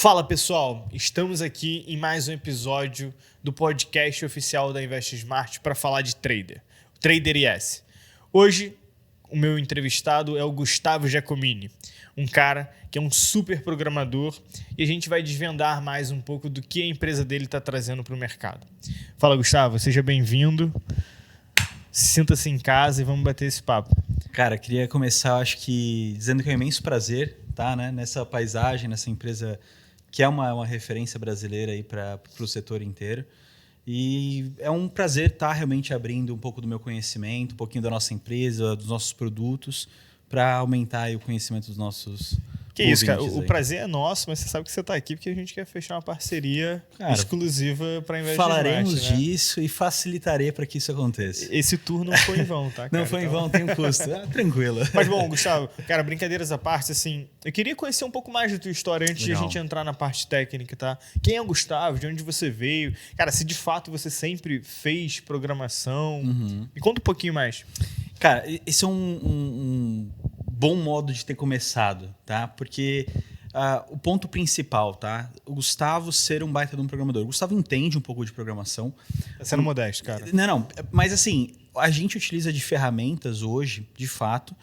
Fala pessoal, estamos aqui em mais um episódio do podcast oficial da InvestSmart para falar de trader, o Trader IS. Hoje o meu entrevistado é o Gustavo Giacomini, um cara que é um super programador e a gente vai desvendar mais um pouco do que a empresa dele está trazendo para o mercado. Fala Gustavo, seja bem-vindo, sinta-se em casa e vamos bater esse papo. Cara, queria começar, acho que, dizendo que é um imenso prazer estar nessa paisagem, nessa empresa que é uma referência brasileira aí para o setor inteiro. E é um prazer estar realmente abrindo um pouco do meu conhecimento, um pouquinho da nossa empresa, dos nossos produtos, para aumentar aí o conhecimento dos nossos Que isso, cara. O aí. prazer é nosso, mas você sabe que você está aqui porque a gente quer fechar uma parceria exclusiva para InvestSmart. Falaremos disso né? E facilitarei para que isso aconteça. Esse tour não foi em vão, tá, cara? Não foi em vão, tem um custo. Tranquilo. Mas bom, Gustavo, cara, brincadeiras à parte, assim, eu queria conhecer um pouco mais da tua história antes de a gente entrar na parte técnica, tá? Quem é o Gustavo? De onde você veio? Cara, se de fato você sempre fez programação. Me conta um pouquinho mais. Cara, esse é um bom modo de ter começado, tá? Porque o ponto principal, tá? O Gustavo ser um baita de um programador. O Gustavo entende um pouco de programação. Tá sendo modesto, cara. Não. Mas assim, a gente utiliza de ferramentas hoje, de fato,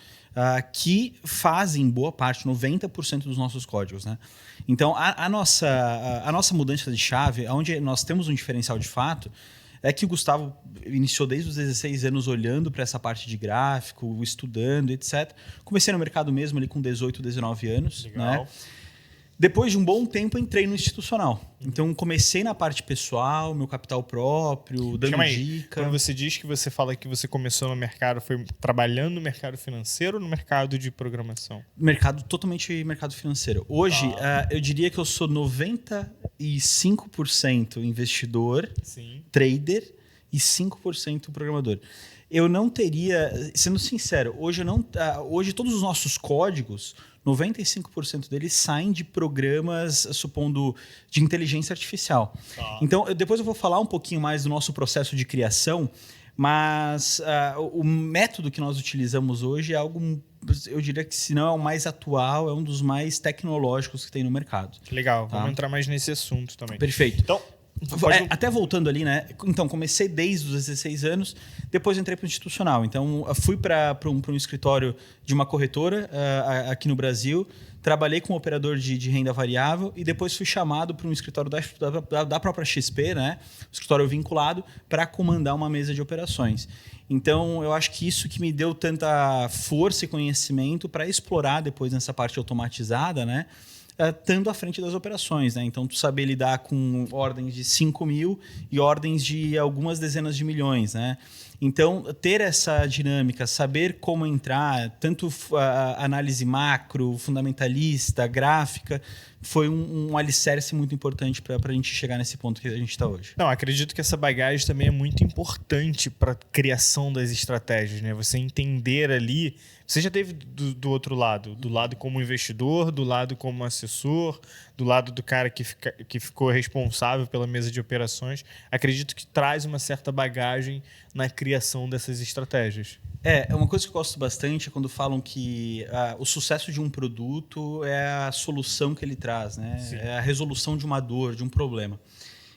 que fazem boa parte, 90% dos nossos códigos, né? Então, a nossa mudança de chave, onde nós temos um diferencial de fato, é que o Gustavo iniciou desde os 16 anos olhando para essa parte de gráfico, estudando, etc. Comecei no mercado mesmo ali com 18, 19 anos. Legal. Né? Depois de um bom tempo, entrei no institucional. Então, comecei na parte pessoal, meu capital próprio, dando dica. Quando você diz que você fala que você começou no mercado, foi trabalhando no mercado financeiro ou no mercado de programação? Totalmente mercado financeiro. Hoje, eu diria que eu sou 95% investidor, Sim. Trader e 5% programador. Eu não teria, sendo sincero, hoje todos os nossos códigos, 95% deles saem de programas, supondo, de inteligência artificial. Então, depois eu vou falar um pouquinho mais do nosso processo de criação, mas o método que nós utilizamos hoje é algo, eu diria que se não é o mais atual, é um dos mais tecnológicos que tem no mercado. Legal, vamos entrar mais nesse assunto também. Perfeito. Então, até voltando ali, né? Então, comecei desde os 16 anos, depois entrei para o institucional. Então, fui para um escritório de uma corretora aqui no Brasil, trabalhei como operador de renda variável e depois fui chamado para um escritório da própria XP, né? Escritório vinculado, para comandar uma mesa de operações. Então, eu acho que isso que me deu tanta força e conhecimento para explorar depois nessa parte automatizada, né? Estando à frente das operações, né? Então, tu saber lidar com ordens de 5 mil e ordens de algumas dezenas de milhões, né? Então, ter essa dinâmica, saber como entrar, tanto análise macro, fundamentalista, gráfica, foi um alicerce muito importante para a gente chegar nesse ponto que a gente está hoje. Não, acredito que essa bagagem também é muito importante para a criação das estratégias, né? Você entender ali. Você já teve do outro lado, do lado como investidor, do lado como assessor, do lado do cara que ficou responsável pela mesa de operações. Acredito que traz uma certa bagagem na criação dessas estratégias. Uma coisa que eu gosto bastante é quando falam que o sucesso de um produto é a solução que ele traz, né? Sim. É a resolução de uma dor, de um problema.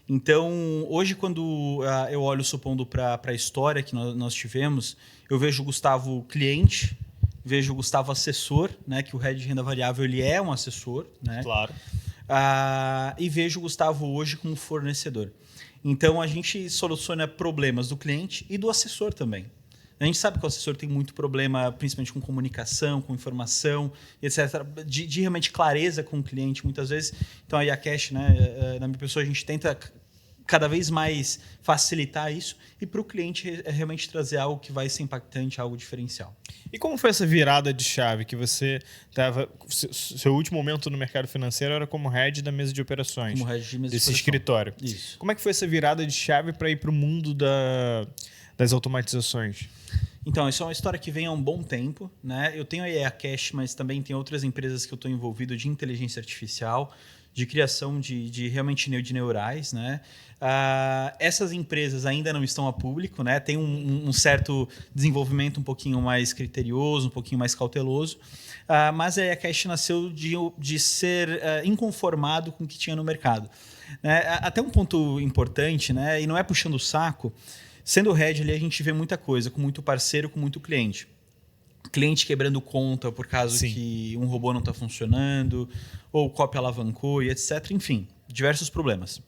Então, hoje, quando eu olho, supondo, para a história que nós tivemos, eu vejo o Gustavo cliente, vejo o Gustavo assessor, né? Que o Head de Renda Variável ele é um assessor, né? Claro. E vejo o Gustavo hoje como fornecedor. Então, a gente soluciona problemas do cliente e do assessor também. A gente sabe que o assessor tem muito problema, principalmente com comunicação, com informação, etc., de realmente clareza com o cliente, muitas vezes. Então, aí a Cash, né, na minha pessoa, a gente tenta cada vez mais facilitar isso e para o cliente realmente trazer algo que vai ser impactante, algo diferencial. E como foi essa virada de chave que você estava... Seu último momento no mercado financeiro era como head da mesa de operações. Como head de mesa desse de escritório. Isso. Como é que foi essa virada de chave para ir para o mundo das automatizações? Então, isso é uma história que vem há um bom tempo, né? Eu tenho a EACash, mas também tem outras empresas que eu estou envolvido de inteligência artificial, de criação de realmente de neurais, né? Essas empresas ainda não estão a público, né? Tem um certo desenvolvimento um pouquinho mais criterioso, um pouquinho mais cauteloso, mas a EACash nasceu de ser inconformado com o que tinha no mercado. Até um ponto importante, né? E não é puxando o saco, sendo o head ali, a gente vê muita coisa, com muito parceiro, com muito cliente. Cliente quebrando conta por causa Sim. que um robô não está funcionando, ou o copy alavancou e etc. Enfim, diversos problemas.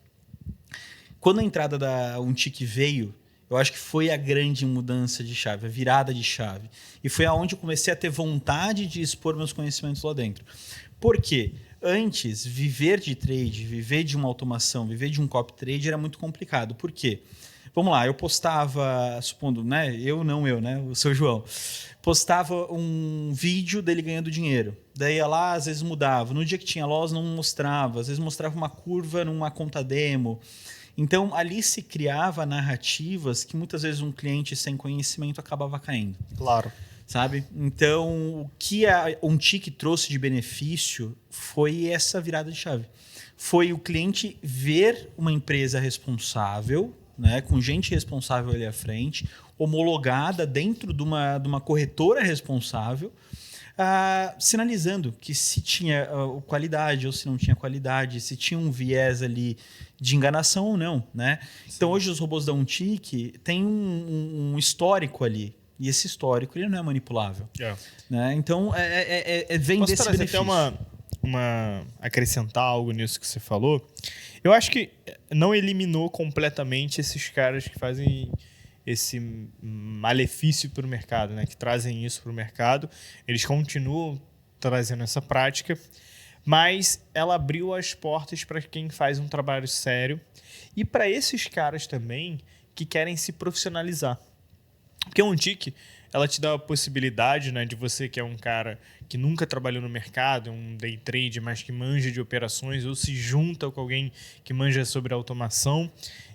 Quando a entrada da Untick veio, eu acho que foi a grande mudança de chave, a virada de chave. E foi aonde eu comecei a ter vontade de expor meus conhecimentos lá dentro. Por quê? Antes, viver de trade, viver de uma automação, viver de um copy trade era muito complicado. Por quê? Vamos lá, eu postava, supondo, né? né? O seu João. Postava um vídeo dele ganhando dinheiro. Daí ia lá, às vezes mudava. No dia que tinha loss, não mostrava. Às vezes mostrava uma curva numa conta demo. Então, ali se criava narrativas que muitas vezes um cliente sem conhecimento acabava caindo. Claro. Sabe? Então, o que a Untick trouxe de benefício foi essa virada de chave. Foi o cliente ver uma empresa responsável, né, com gente responsável ali à frente, homologada dentro de uma corretora responsável, sinalizando que se tinha qualidade ou se não tinha qualidade, se tinha um viés ali de enganação ou não. Né? Então, hoje os robôs da Untick têm um histórico ali. E esse histórico ele não é manipulável. Né? Então, vem Posso desse trazer benefício. até acrescentar algo nisso que você falou? Eu acho que não eliminou completamente esses caras que fazem esse malefício para o mercado, né? Que trazem isso para o mercado. Eles continuam trazendo essa prática, mas ela abriu as portas para quem faz um trabalho sério e para esses caras também que querem se profissionalizar. Porque a Untick, ela te dá a possibilidade, né, de você que é um cara que nunca trabalhou no mercado, um day trade, mas que manja de operações, ou se junta com alguém que manja sobre automação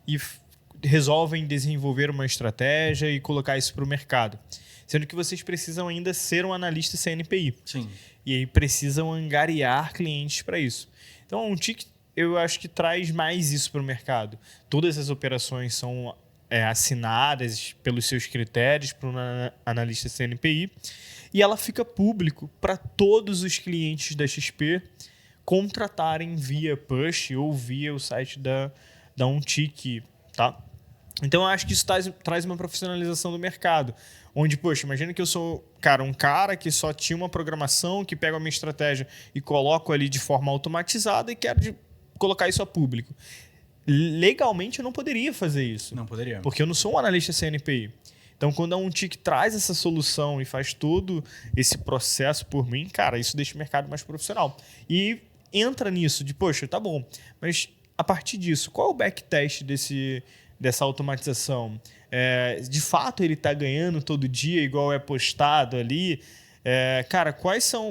e resolvem desenvolver uma estratégia e colocar isso para o mercado. Sendo que vocês precisam ainda ser um analista CNPI. Sim. E aí precisam angariar clientes para isso. Então, a Untick, eu acho que traz mais isso para o mercado. Todas as operações são assinadas pelos seus critérios para um analista CNPI e ela fica público para todos os clientes da XP contratarem via push ou via o site da Untick, tá? Então, eu acho que isso traz uma profissionalização do mercado, onde, poxa, imagina que eu sou um cara que só tinha uma programação, que pega a minha estratégia e coloco ali de forma automatizada e quero colocar isso a público. Legalmente eu não poderia fazer isso. Não poderia. Porque eu não sou um analista CNPI. Então, quando a Untick traz essa solução e faz todo esse processo por mim, cara, isso deixa o mercado mais profissional. E entra nisso de, poxa, tá bom, mas a partir disso, qual é o backtest dessa automatização? De fato, ele está ganhando todo dia, igual é postado ali?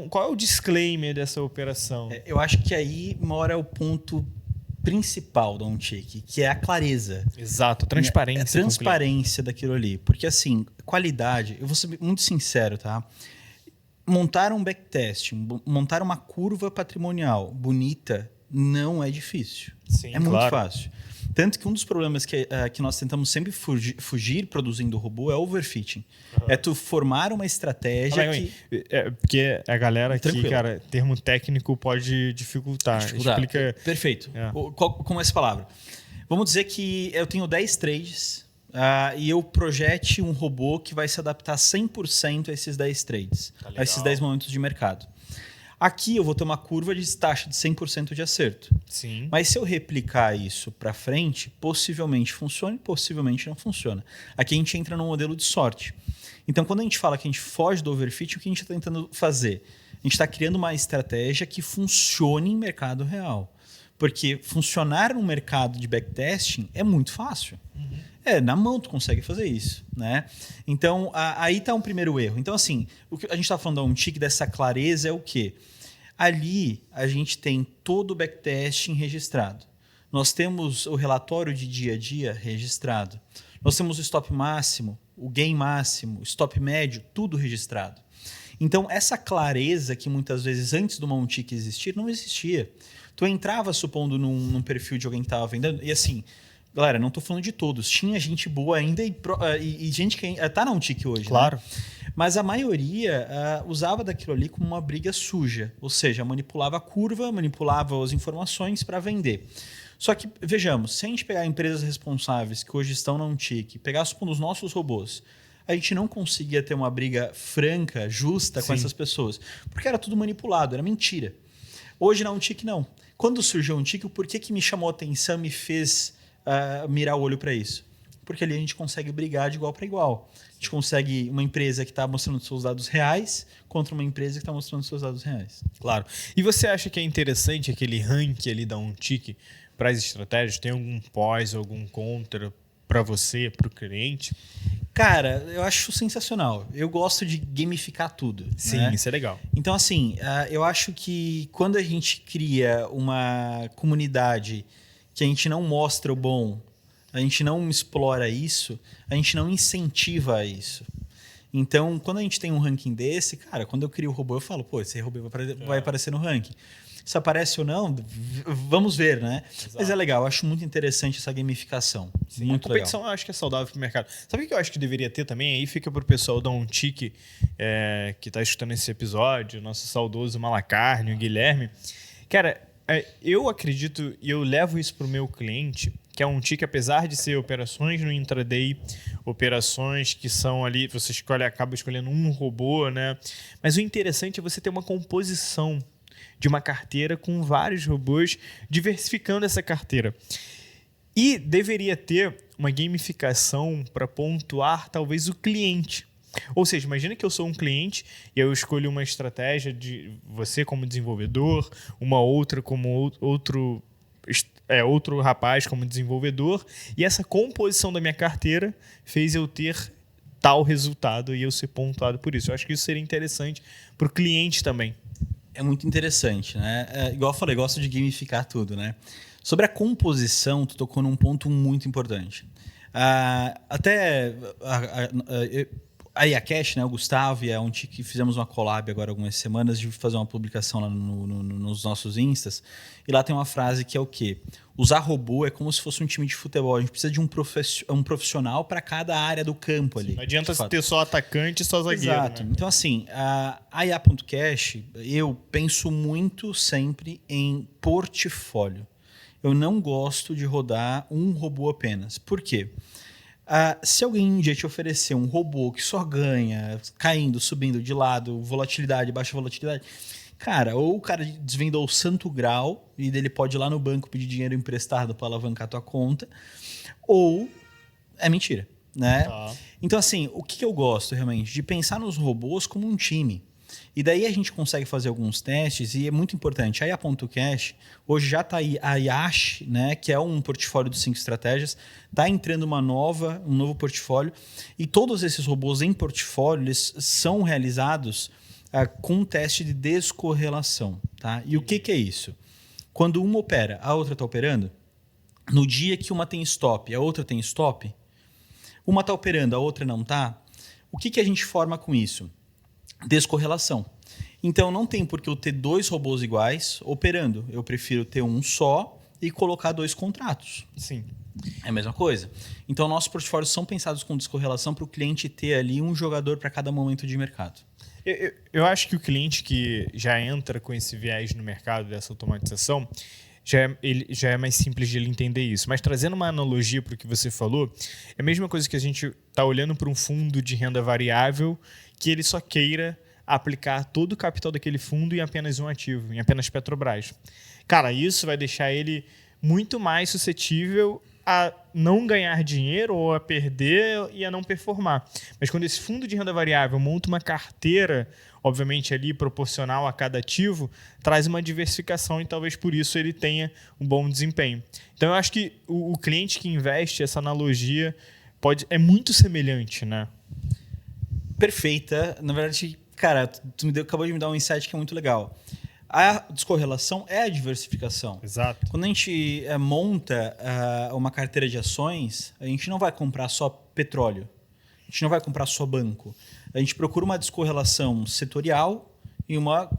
Qual é o disclaimer dessa operação? Eu acho que aí mora o ponto principal da Untick, que é a clareza. Exato, transparência. A transparência daquilo ali. Porque, assim, qualidade, eu vou ser muito sincero, tá? Montar um backtest, montar uma curva patrimonial bonita, não é difícil. Sim, muito claro. fácil. Tanto que um dos problemas que nós tentamos sempre fugir produzindo robô é o overfitting. É tu formar uma estratégia porque a galera aqui, Tranquilo. cara, termo técnico pode dificultar. Explica. Perfeito. Como é essa palavra? Vamos dizer que eu tenho 10 trades e eu projete um robô que vai se adaptar 100% a esses 10 trades, a esses 10 momentos de mercado. Aqui eu vou ter uma curva de taxa de 100% de acerto. Sim. Mas se eu replicar isso para frente, possivelmente funciona e possivelmente não funciona. Aqui a gente entra num modelo de sorte. Então, quando a gente fala que a gente foge do overfit, o que a gente está tentando fazer? A gente está criando uma estratégia que funcione em mercado real. Porque funcionar no mercado de backtesting é muito fácil. Na mão tu consegue fazer isso, né? Então, aí está um primeiro erro. Então, assim, o que a gente está falando da Untick, dessa clareza é o quê? Ali, a gente tem todo o backtesting registrado. Nós temos o relatório de dia a dia registrado. Nós temos o stop máximo, o gain máximo, o stop médio, tudo registrado. Então, essa clareza que muitas vezes antes do Mount Tick existir, não existia. Tu entrava, supondo, num perfil de alguém que estava vendendo, e assim, galera, não estou falando de todos, tinha gente boa ainda e gente que está na Tick hoje. Claro. Né? Mas a maioria usava daquilo ali como uma briga suja, ou seja, manipulava a curva, manipulava as informações para vender. Só que, vejamos, se a gente pegar empresas responsáveis que hoje estão na Tick, pegar, supondo, os nossos robôs, a gente não conseguia ter uma briga franca, justa com essas pessoas, porque era tudo manipulado, era mentira. Hoje na Tick não. Quando surgiu a Tick, o porquê que me chamou a atenção, me fez mirar o olho para isso? Porque ali a gente consegue brigar de igual para igual. A gente consegue uma empresa que está mostrando seus dados reais contra uma empresa que está mostrando seus dados reais. Claro. E você acha que é interessante aquele ranking ali da Tick para as estratégias? Tem algum pós, algum contra para você, para o cliente? Cara, eu acho sensacional. Eu gosto de gamificar tudo. Sim, né? Isso é legal. Então, assim, eu acho que quando a gente cria uma comunidade que a gente não mostra o bom, a gente não explora isso, a gente não incentiva isso. Então, quando a gente tem um ranking desse, cara, quando eu crio o robô, eu falo, pô, esse robô vai aparecer no ranking. Se aparece ou não, vamos ver, né? Exato. Mas é legal, eu acho muito interessante essa gamificação. Sim, muito a competição legal. Eu acho que é saudável para o mercado. Sabe o que eu acho que deveria ter também? Aí fica para o pessoal da Tick que está escutando esse episódio, nosso saudoso Malacarne, o Guilherme. Cara, eu acredito e eu levo isso para o meu cliente, que a Tick, apesar de ser operações no intraday, operações que são ali, você acaba escolhendo um robô, né? Mas o interessante é você ter uma composição de uma carteira com vários robôs, diversificando essa carteira. E deveria ter uma gamificação para pontuar talvez o cliente. Ou seja, imagina que eu sou um cliente e eu escolho uma estratégia de você como desenvolvedor, uma outra como outro rapaz como desenvolvedor, e essa composição da minha carteira fez eu ter tal resultado e eu ser pontuado por isso. Eu acho que isso seria interessante para o cliente também. É muito interessante, né? Igual eu falei, gosto de gamificar tudo, né? Sobre a composição, tu tocou num ponto muito importante. A IACash, né, o Gustavo e a Tick fizemos uma collab agora algumas semanas de fazer uma publicação lá nos nossos instas. E lá tem uma frase que é o quê? Usar robô é como se fosse um time de futebol. A gente precisa de um profissional para cada área do campo ali. Não adianta ter só atacante e só zagueiro. Exato. Né? Então, assim, a IA.cash, eu penso muito sempre em portfólio. Eu não gosto de rodar um robô apenas. Por quê? Se alguém um dia te oferecer um robô que só ganha caindo, subindo de lado, volatilidade, baixa volatilidade, cara, ou o cara desvendou o santo grau e ele pode ir lá no banco pedir dinheiro emprestado para alavancar a tua conta, ou é mentira, né? Tá. Então, assim, o que eu gosto realmente? De pensar nos robôs como um time. E daí a gente consegue fazer alguns testes e é muito importante. A IA.cash, hoje já está aí a IASH, né, que é um portfólio de 5 estratégias, está entrando um novo portfólio e todos esses robôs em portfólio eles são realizados com um teste de descorrelação. Tá? E o que é isso? Quando uma opera, a outra está operando, no dia que uma tem stop e a outra tem stop, uma está operando, a outra não está, o que a gente forma com isso? Descorrelação. Então não tem por que eu ter 2 robôs iguais operando. Eu prefiro ter um só e colocar 2 contratos. Sim. É a mesma coisa. Então nossos portfólios são pensados com descorrelação para o cliente ter ali um jogador para cada momento de mercado. Eu acho que o cliente que já entra com esse viés no mercado dessa automatização já é mais simples de ele entender isso. Mas trazendo uma analogia para o que você falou, é a mesma coisa que a gente está olhando para um fundo de renda variável que ele só queira aplicar todo o capital daquele fundo em apenas um ativo, em apenas Petrobras. Cara, isso vai deixar ele muito mais suscetível a não ganhar dinheiro ou a perder e a não performar. Mas quando esse fundo de renda variável monta uma carteira, obviamente ali proporcional a cada ativo, traz uma diversificação e talvez por isso ele tenha um bom desempenho. Então eu acho que o cliente que investe, essa analogia é muito semelhante, né? Perfeita. Na verdade, cara, acabou de me dar um insight que é muito legal. A descorrelação é a diversificação. Exato. Quando a gente monta uma carteira de ações, a gente não vai comprar só petróleo. A A gente não vai comprar só banco. A gente procura uma descorrelação setorial e uma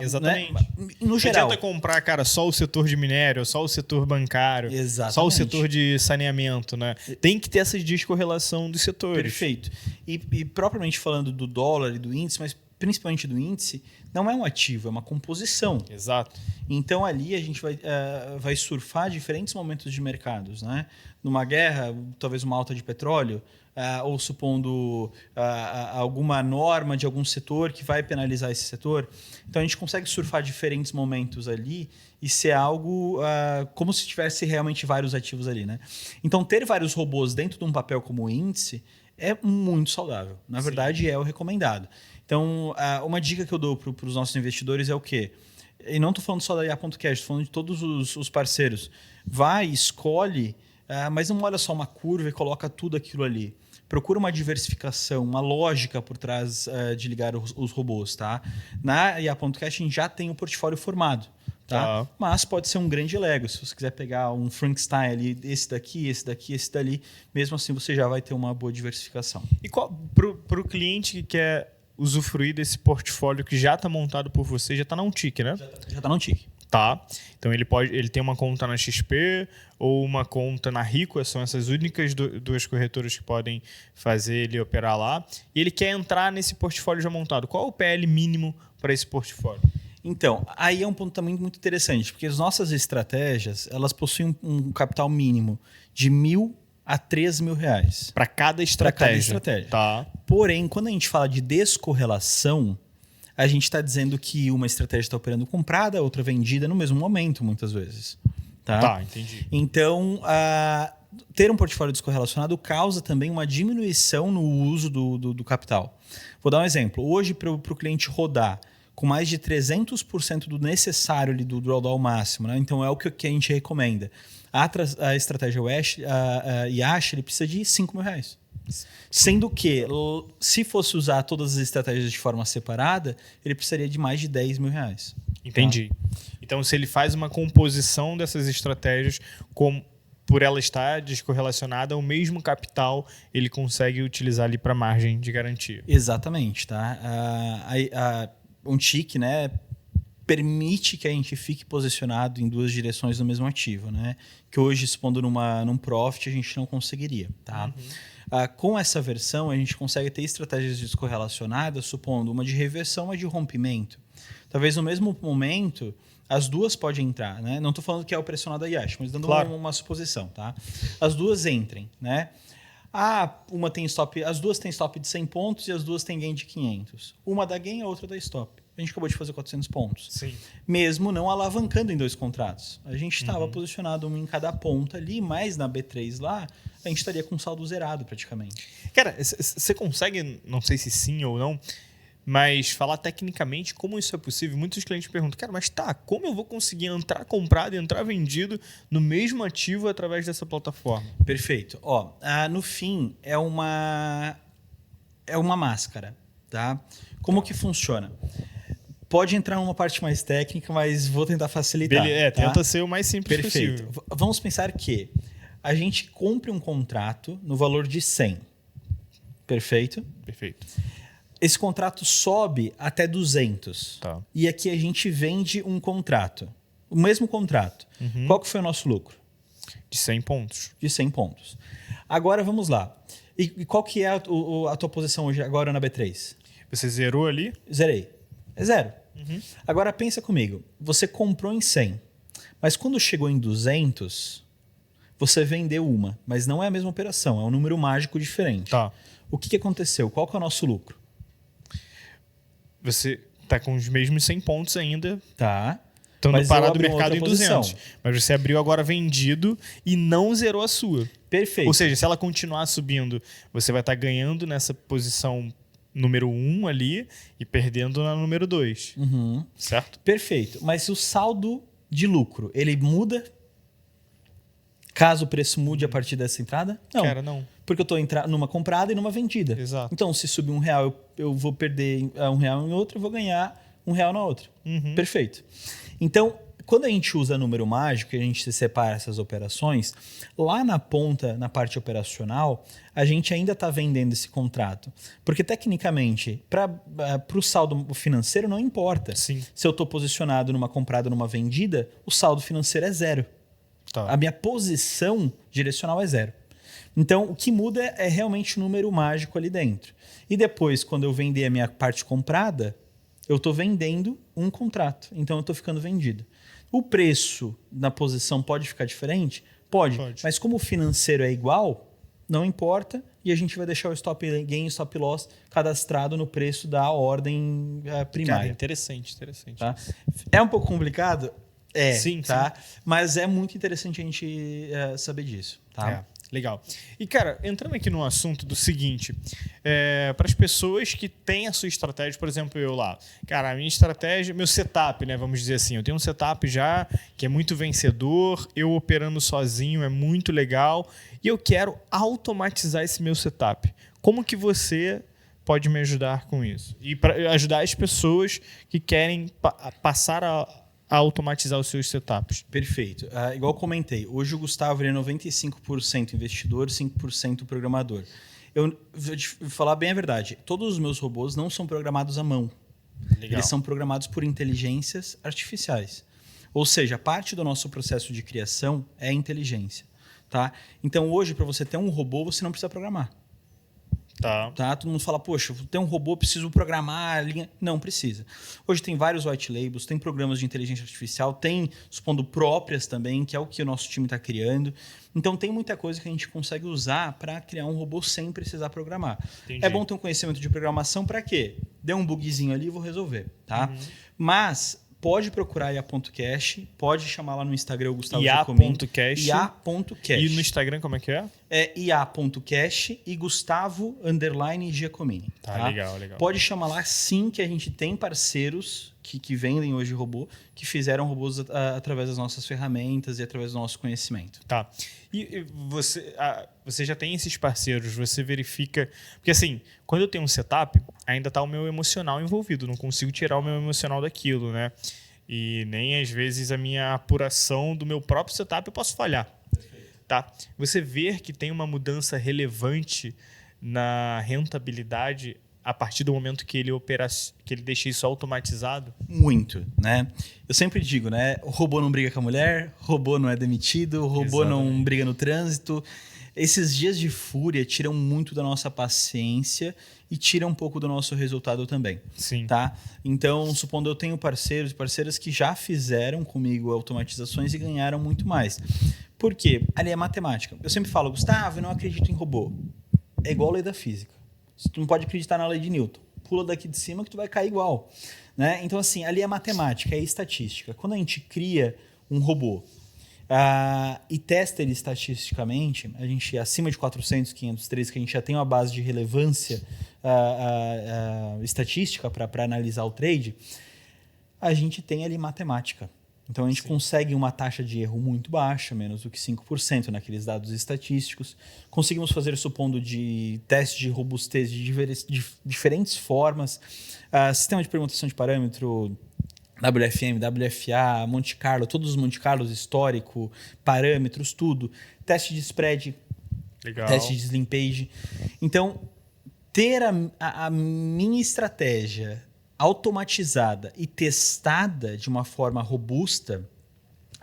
Exatamente. Né? No geral. Não adianta comprar, cara, só o setor de minério, só o setor bancário, Exatamente. só o setor de saneamento, né? Tem que ter essa descorrelação dos setores. Perfeito. E propriamente falando do dólar e do índice, mas principalmente do índice, não é um ativo, é uma composição. Exato. Então ali a gente vai surfar diferentes momentos de mercados, né? Numa guerra, talvez uma alta de petróleo, ou supondo alguma norma de algum setor que vai penalizar esse setor. Então a gente consegue surfar diferentes momentos ali e ser algo como se tivesse realmente vários ativos ali, né? Então ter vários robôs dentro de um papel como o índice é muito saudável. Na verdade, é o recomendado. Então, uma dica que eu dou para os nossos investidores é o quê? E não estou falando só da IA.cash, estou falando de todos os parceiros. Vai, escolhe, mas não olha só uma curva e coloca tudo aquilo ali. Procura uma diversificação, uma lógica por trás de ligar os robôs. Tá? Na IA.cash a gente já tem o portfólio formado. Tá? Mas pode ser um grande Lego. Se você quiser pegar um Frankenstein ali, esse daqui, esse dali, mesmo assim você já vai ter uma boa diversificação. E para o cliente que quer usufruir desse portfólio que já está montado por você, já está na Untick, né? Já está na Untick. Tá. Então ele tem uma conta na XP ou uma conta na Rico, são essas únicas duas corretoras que podem fazer ele operar lá. E ele quer entrar nesse portfólio já montado. Qual é o PL mínimo para esse portfólio? Então, aí é um ponto também muito interessante, porque as nossas estratégias, elas possuem um capital mínimo de R$1.000 a R$3.000. Para cada estratégia. Tá. Porém, quando a gente fala de descorrelação, a gente está dizendo que uma estratégia está operando comprada, outra vendida no mesmo momento, muitas vezes. Tá, entendi. Então, ter um portfólio descorrelacionado causa também uma diminuição no uso do capital. Vou dar um exemplo. Hoje, para o cliente rodar com mais de 300% do necessário ali do drawdown máximo, né? Então é o que a gente recomenda. A estratégia IASH ele precisa de R$5.000. Sendo que, se fosse usar todas as estratégias de forma separada, ele precisaria de mais de R$10.000. Entendi. Tá? Então, se ele faz uma composição dessas estratégias, por ela estar descorrelacionada, o mesmo capital ele consegue utilizar ali para margem de garantia. Exatamente. Tá? Untick, né, permite que a gente fique posicionado em duas direções no mesmo ativo, né? Que hoje, expondo num profit, a gente não conseguiria. Tá? Com essa versão, a gente consegue ter estratégias descorrelacionadas, supondo uma de reversão, uma de rompimento. Talvez no mesmo momento, as duas podem entrar. Né? Não estou falando que é o pressionado da IASH, mas dando uma suposição. Tá? As duas entrem. Né? Uma tem stop, as duas têm stop de 100 pontos e as duas têm gain de 500. Uma dá gain, a outra dá stop. A gente acabou de fazer 400 pontos. Sim. Mesmo não alavancando em dois contratos. A gente estava posicionado um em cada ponta ali, mas na B3 lá, a gente estaria com saldo zerado praticamente. Cara, você consegue, não sei se sim ou não, mas falar tecnicamente como isso é possível? Muitos clientes perguntam, cara, mas como eu vou conseguir entrar comprado e entrar vendido no mesmo ativo através dessa plataforma? Perfeito. No fim, é uma máscara. Tá? Como que funciona? Pode entrar numa parte mais técnica, mas vou tentar facilitar. Tá? Tenta ser o mais simples possível. Vamos pensar que a gente compre um contrato no valor de 100. Perfeito? Perfeito. Esse contrato sobe até 200. Tá. E aqui a gente vende um contrato. O mesmo contrato. Qual que foi o nosso lucro? De 100 pontos. De 100 pontos. Agora vamos lá. E qual que é a tua posição hoje agora na B3? Você zerou ali? Zerei. É 0. Agora pensa comigo. Você comprou em 100. Mas quando chegou em 200, você vendeu uma. Mas não é a mesma operação. É um número mágico diferente. Tá. O que aconteceu? Qual que é o nosso lucro? Você está com os mesmos 100 pontos ainda. Tá. Estando parado do mercado em 200. Mas você abriu agora vendido e não zerou a sua. Perfeito. Ou seja, se ela continuar subindo, você vai estar ganhando nessa posição número 1 ali e perdendo na número 2. Certo? Perfeito. Mas o saldo de lucro, ele muda caso o preço mude a partir dessa entrada? Não. Cara, não. Porque eu estou numa comprada e numa vendida. Exato. Então, se subir R$1, eu vou perder R$1 em outra e vou ganhar R$1 na outra. Perfeito. Então, quando a gente usa número mágico e a gente separa essas operações, lá na ponta, na parte operacional, a gente ainda está vendendo esse contrato. Porque, tecnicamente, para o saldo financeiro não importa. Sim. Se eu estou posicionado numa comprada ou numa vendida, o saldo financeiro é zero. Tá. A minha posição direcional é zero. Então, o que muda é realmente o número mágico ali dentro. E depois, quando eu vender a minha parte comprada, eu estou vendendo um contrato. Então, eu estou ficando vendido. O preço na posição pode ficar diferente? Pode. Mas como o financeiro é igual, não importa. E a gente vai deixar o stop gain e o stop loss cadastrado no preço da ordem primária. Cara, interessante. Tá? É um pouco complicado? Sim, tá? sim. Mas é muito interessante a gente saber disso. Tá? Legal. E, cara, entrando aqui no assunto do seguinte, para as pessoas que têm a sua estratégia, por exemplo, eu lá, cara, a minha estratégia, meu setup, né, vamos dizer assim, eu tenho um setup já que é muito vencedor, eu operando sozinho é muito legal e eu quero automatizar esse meu setup. Como que você pode me ajudar com isso? E para ajudar as pessoas que querem passar a automatizar os seus setups. Perfeito. Igual eu comentei, hoje o Gustavo é 95% investidor, 5% programador. Eu vou te falar bem a verdade. Todos os meus robôs não são programados à mão. Legal. Eles são programados por inteligências artificiais. Ou seja, parte do nosso processo de criação é inteligência. Tá? Então, hoje, para você ter um robô, você não precisa programar. Tá? Todo mundo fala, poxa, eu tenho um robô, preciso programar a linha. Não precisa. Hoje tem vários white labels, tem programas de inteligência artificial, tem, supondo, próprias também, que é o que o nosso time está criando. Então tem muita coisa que a gente consegue usar para criar um robô sem precisar programar. Entendi. É bom ter um conhecimento de programação para quê? Deu um bugzinho ali, vou resolver. Tá? Mas pode procurar a IA.cash, pode chamar lá no Instagram o Gustavo Giacomin. IA.cash. IA.cash. E no Instagram como é que é? É IA.cash e Gustavo_Giacomini. Tá, legal. Pode chamar lá sim, que a gente tem parceiros que vendem hoje robô, que fizeram robôs através das nossas ferramentas e através do nosso conhecimento. Tá. E você já tem esses parceiros, você verifica... Porque assim, quando eu tenho um setup, ainda está o meu emocional envolvido, não consigo tirar o meu emocional daquilo, né? E nem às vezes a minha apuração do meu próprio setup eu posso falhar. Tá? Você ver que tem uma mudança relevante na rentabilidade a partir do momento que ele deixa isso automatizado? Muito, né? Eu sempre digo, né? O robô não briga com a mulher, robô não é demitido, o robô não briga no trânsito. Esses dias de fúria tiram muito da nossa paciência e tiram um pouco do nosso resultado também. Sim. Tá? Então, supondo eu tenho parceiros e parceiras que já fizeram comigo automatizações e ganharam muito mais. Por quê? Ali é matemática. Eu sempre falo, Gustavo, eu não acredito em robô. É igual a lei da física. Tu não pode acreditar na lei de Newton. Pula daqui de cima que tu vai cair igual. Né? Então, assim, ali é matemática, é estatística. Quando a gente cria um robô e testa ele estatisticamente, a gente acima de 400, 503, que a gente já tem uma base de relevância estatística para analisar o trade, a gente tem ali matemática. Então, a gente consegue uma taxa de erro muito baixa, menos do que 5% naqueles dados estatísticos. Conseguimos fazer, supondo, de teste de robustez de diferentes formas. Sistema de permutação de parâmetro, WFM, WFA, Monte Carlo, todos os Monte Carlos, histórico, parâmetros, tudo. Teste de spread, legal. Teste de slimpage. Então, ter a minha estratégia automatizada e testada de uma forma robusta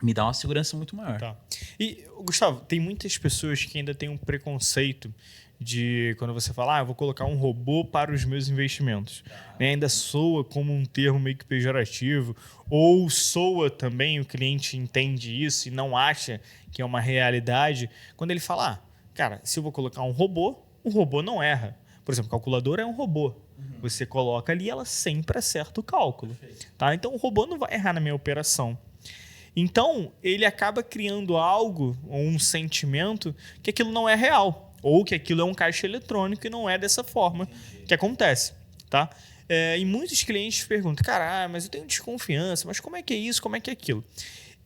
me dá uma segurança muito maior. Tá. E, Gustavo, tem muitas pessoas que ainda têm um preconceito de quando você fala, eu vou colocar um robô para os meus investimentos. Né? Ainda soa como um termo meio que pejorativo, ou soa também, o cliente entende isso e não acha que é uma realidade. Quando ele fala, cara, se eu vou colocar um robô, o robô não erra. Por exemplo, calculadora é um robô. Você coloca ali, ela sempre acerta o cálculo. Tá? Então, o robô não vai errar na minha operação. Então, ele acaba criando algo, ou um sentimento, que aquilo não é real. Ou que aquilo é um caixa eletrônico e não é dessa forma que acontece. Tá? E muitos clientes perguntam, cara, mas eu tenho desconfiança, mas como é que é isso, como é que é aquilo?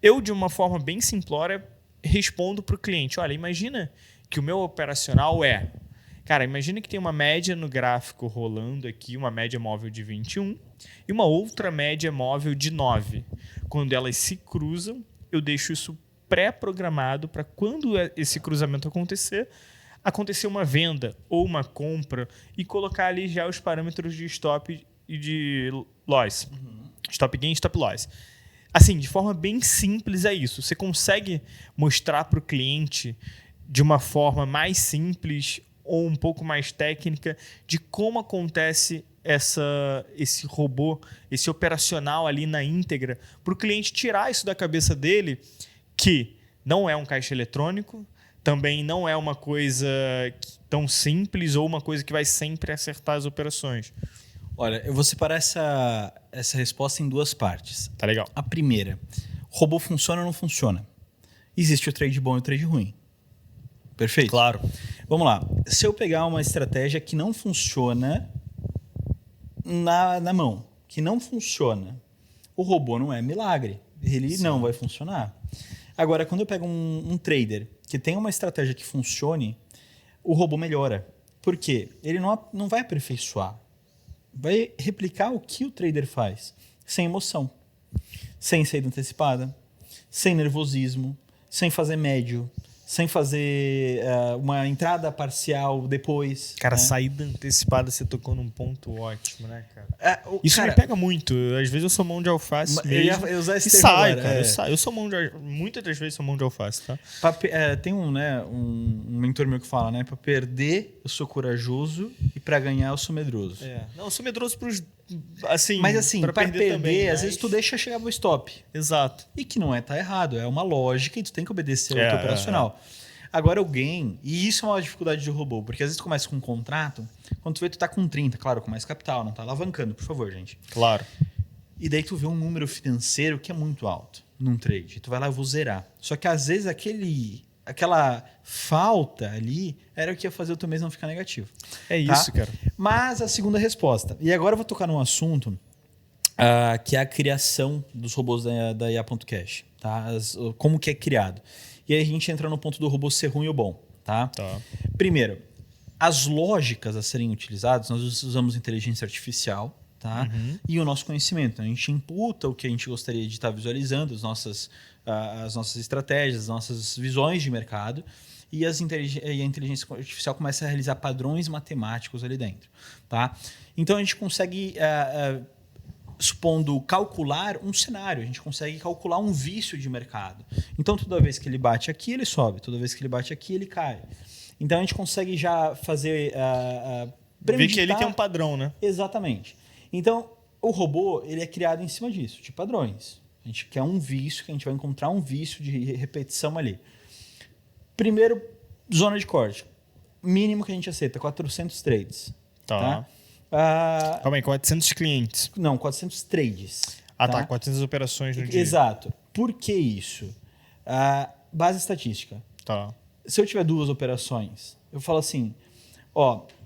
Eu, de uma forma bem simplória, respondo para o cliente, olha, imagina que o meu operacional Cara, imagina que tem uma média no gráfico rolando aqui, uma média móvel de 21 e uma outra média móvel de 9. Quando elas se cruzam, eu deixo isso pré-programado para quando esse cruzamento acontecer uma venda ou uma compra e colocar ali já os parâmetros de stop e de loss. Stop gain e stop loss. Assim, de forma bem simples é isso. Você consegue mostrar para o cliente de uma forma mais simples ou um pouco mais técnica de como acontece esse robô, esse operacional ali na íntegra, para o cliente tirar isso da cabeça dele, que não é um caixa eletrônico, também não é uma coisa tão simples ou uma coisa que vai sempre acertar as operações. Olha, eu vou separar essa resposta em duas partes. Tá legal. A primeira, robô funciona ou não funciona? Existe o trade bom e o trade ruim. Perfeito? Claro. Vamos lá. Se eu pegar uma estratégia que não funciona na mão, que não funciona, o robô não é milagre. Ele Sim. não vai funcionar. Agora, quando eu pego um trader que tem uma estratégia que funcione, o robô melhora. Por quê? Ele não vai aperfeiçoar. Vai replicar o que o trader faz, sem emoção, sem saída antecipada, sem nervosismo, sem fazer médio, sem fazer uma entrada parcial depois. Cara, né? saída antecipada, você tocou num ponto ótimo, né, cara? Isso cara, me pega muito. Às vezes eu sou mão de alface eu mesmo. ia usar esse E termo saio, agora, cara. Eu saio. Eu sou mão de... Muitas das vezes sou mão de alface, tá? Tem um mentor meu que fala, né? Para perder, eu sou corajoso e para ganhar, eu sou medroso. Não, eu sou medroso pros... Assim, Mas assim, para perder, também, às vezes tu deixa chegar pro stop. Exato. E que não tá errado, é uma lógica e tu tem que obedecer ao teu operacional. Agora o gain, e isso é uma dificuldade de robô, porque às vezes tu começa com um contrato, quando tu vê tu tá com 30, claro, com mais capital, não tá alavancando, por favor, gente. Claro. E daí tu vê um número financeiro que é muito alto num trade. Tu vai lá, eu vou zerar. Só que às vezes aquela falta ali era o que ia fazer o teu mês não ficar negativo. É isso, cara. Mas a segunda resposta. E agora eu vou tocar num assunto que é a criação dos robôs da IA.cash. Tá? Como que é criado. E aí a gente entra no ponto do robô ser ruim ou bom. Tá? Primeiro, as lógicas a serem utilizadas, nós usamos inteligência artificial, tá? E o nosso conhecimento. A gente imputa o que a gente gostaria de estar visualizando, as nossas estratégias, as nossas visões de mercado, e a inteligência artificial começa a realizar padrões matemáticos ali dentro. Tá? Então a gente consegue, supondo calcular um cenário, a gente consegue calcular um vício de mercado. Então toda vez que ele bate aqui, ele sobe, toda vez que ele bate aqui, ele cai. Então a gente consegue já fazer... ver que ele tem um padrão, né? Exatamente. Então, o robô ele é criado em cima disso, de padrões. A gente quer um vício, que a gente vai encontrar um vício de repetição ali. Primeiro, zona de corte. Mínimo que a gente aceita, 400 trades. Tá? Calma aí, 400 clientes. Não, 400 trades. Tá, 400 operações no dia. Exato. Por que isso? Base estatística. Tá. Se eu tiver 2 operações, eu falo assim,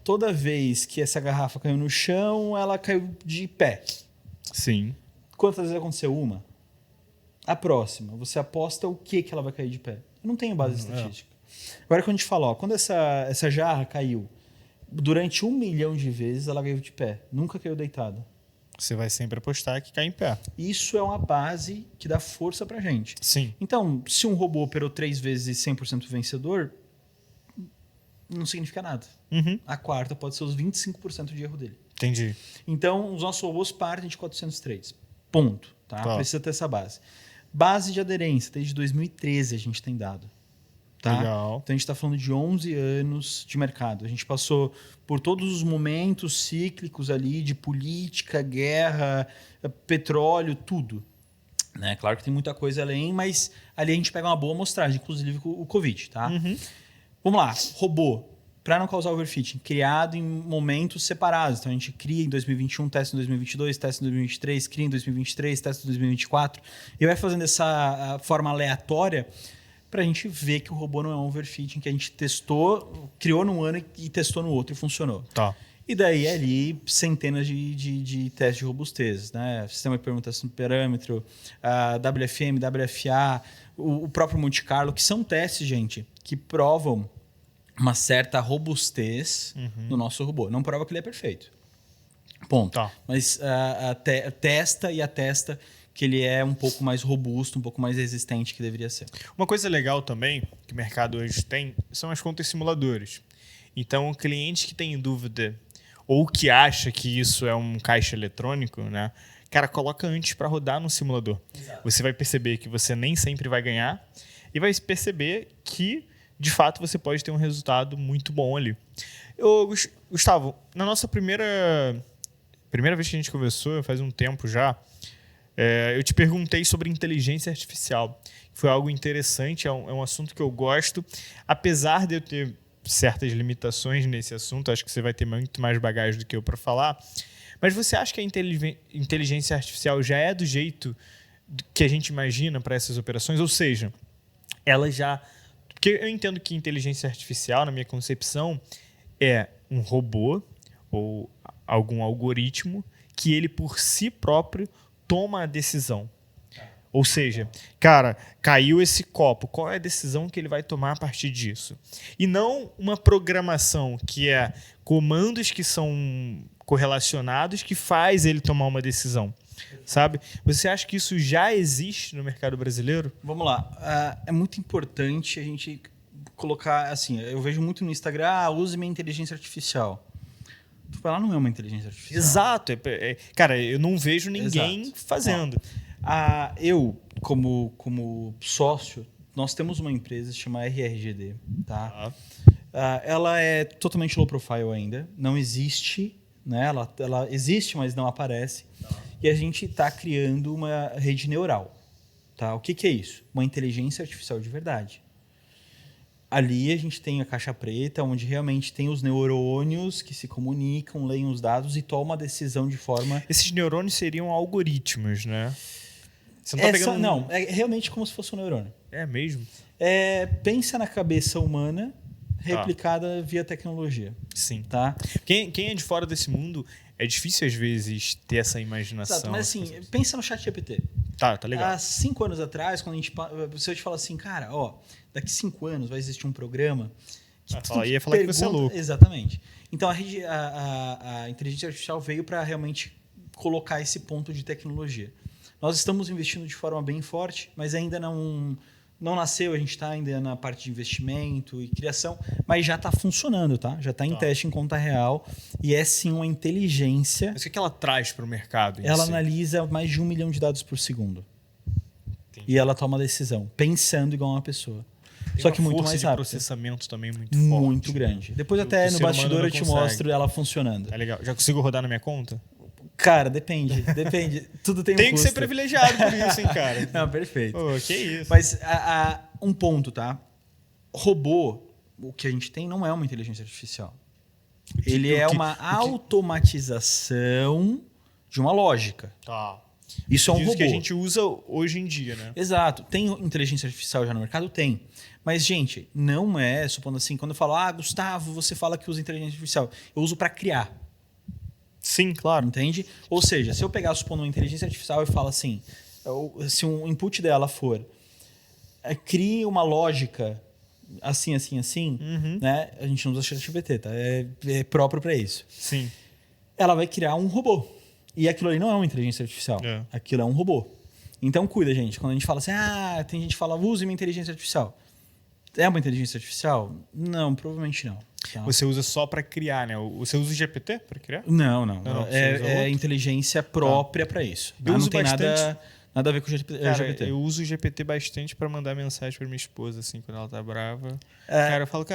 toda vez que essa garrafa caiu no chão, ela caiu de pé. Sim. Quantas vezes aconteceu? Uma. A próxima, você aposta o que ela vai cair de pé. Eu não tenho base estatística. Agora, quando a gente fala, quando essa jarra caiu, durante 1 milhão de vezes ela caiu de pé. Nunca caiu deitada. Você vai sempre apostar que cai em pé. Isso é uma base que dá força pra gente. Sim. Então, se um robô operou 3 vezes e 100% vencedor, não significa nada. A quarta pode ser os 25% de erro dele. Entendi. Então, os nossos robôs partem de 400 trades. Ponto. Tá? Precisa ter essa base. Base de aderência, desde 2013 a gente tem dado. Tá? Legal. Então, a gente está falando de 11 anos de mercado. A gente passou por todos os momentos cíclicos ali de política, guerra, petróleo, tudo. Né? Claro que tem muita coisa além, mas ali a gente pega uma boa amostragem, inclusive com o Covid. Tá? Vamos lá, robô. Para não causar overfitting, criado em momentos separados. Então, a gente cria em 2021, testa em 2022, testa em 2023, cria em 2023, testa em 2024. E vai fazendo essa forma aleatória para a gente ver que o robô não é um overfitting, que a gente testou, criou num ano e testou no outro e funcionou. Tá. E daí, ali, centenas de testes de robustez. Né? Sistema de permutação de parâmetro, WFM, WFA, o próprio Monte Carlo, que são testes, gente, que provam uma certa robustez no nosso robô. Não prova que ele é perfeito. Ponto. Tá. Mas testa e atesta que ele é um pouco mais robusto, um pouco mais resistente que deveria ser. Uma coisa legal também que o mercado hoje tem são as contas simuladoras. Então, o cliente que tem dúvida ou que acha que isso é um caixa eletrônico, né? Cara, coloca antes para rodar no simulador. Exato. Você vai perceber que você nem sempre vai ganhar e vai perceber que, de fato, você pode ter um resultado muito bom ali. Gustavo, na nossa primeira vez que a gente conversou, faz um tempo já, eu te perguntei sobre inteligência artificial. Foi algo interessante, é um assunto que eu gosto. Apesar de eu ter certas limitações nesse assunto, acho que você vai ter muito mais bagagem do que eu para falar. Mas você acha que a inteligência artificial já é do jeito que a gente imagina para essas operações? Ou seja, ela já... Porque eu entendo que inteligência artificial, na minha concepção, é um robô ou algum algoritmo que ele, por si próprio, toma a decisão. Ou seja, cara, caiu esse copo, qual é a decisão que ele vai tomar a partir disso? E não uma programação que é comandos que são correlacionados que faz ele tomar uma decisão, sabe? Você acha que isso já existe no mercado brasileiro? Vamos lá. É muito importante a gente colocar, assim, eu vejo muito no Instagram, use minha inteligência artificial. Ela não é uma inteligência artificial. Exato. Cara, eu não vejo ninguém fazendo. Eu, como sócio, nós temos uma empresa que se chama RRGD. Tá? Ela é totalmente low profile ainda. Não existe. Né? Ela existe, mas não aparece. E a gente está criando uma rede neural. Tá? O que é isso? Uma inteligência artificial de verdade. Ali a gente tem a caixa preta, onde realmente tem os neurônios que se comunicam, leem os dados e tomam a decisão de forma... Esses neurônios seriam algoritmos, né? Você não tá pegando... Não, é realmente como se fosse um neurônio. É mesmo? Pensa na cabeça humana replicada via tecnologia. Sim. Tá? Quem é de fora desse mundo, é difícil às vezes ter essa imaginação. Exato, mas assim, pensa no ChatGPT. Tá legal. Há 5 anos atrás, se eu te falar assim, cara, daqui 5 anos vai existir um programa que ia falar que você é louco. Exatamente. Então a inteligência artificial veio para realmente colocar esse ponto de tecnologia. Nós estamos investindo de forma bem forte, mas ainda não nasceu, a gente está ainda na parte de investimento e criação, mas já está funcionando, tá? Já está em teste em conta real e é sim uma inteligência. Mas o que ela traz para o mercado? Ela analisa mais de 1 milhão de dados por segundo. Entendi. E ela toma decisão, pensando igual uma pessoa. Só que muito mais rápido. De processamento também muito forte. Muito grande. Depois até no bastidor eu te mostro ela funcionando. Tá legal. Já consigo rodar na minha conta? Cara, depende. Tudo tem um custo. Tem que ser privilegiado por isso, hein, cara? Não, perfeito. Que isso. Mas um ponto, tá? Robô, o que a gente tem não é uma inteligência artificial. Ele é uma automatização de uma lógica. Tá. Isso é um robô. Que a gente usa hoje em dia, né? Exato. Tem inteligência artificial já no mercado? Tem. Mas, gente, não é, supondo assim, quando eu falo, Gustavo, você fala que usa inteligência artificial. Eu uso para criar. Sim, claro. Entende? Ou seja, se eu pegar, supondo, uma inteligência artificial e falo assim, se um input dela for crie uma lógica assim, né? A gente não usa ChatGPT, tá? É próprio para isso. Sim. Ela vai criar um robô. E aquilo ali não é uma inteligência artificial. Aquilo é um robô. Então, cuida, gente. Quando a gente fala assim, tem gente que fala, use uma inteligência artificial. É uma inteligência artificial? Não, provavelmente não. Tá? Você usa só para criar, né? Você usa o GPT para criar? Não. É inteligência própria para isso. Não tem nada a ver com o GPT. Eu uso o GPT bastante para mandar mensagem para minha esposa, assim, quando ela tá brava. Cara, eu falo,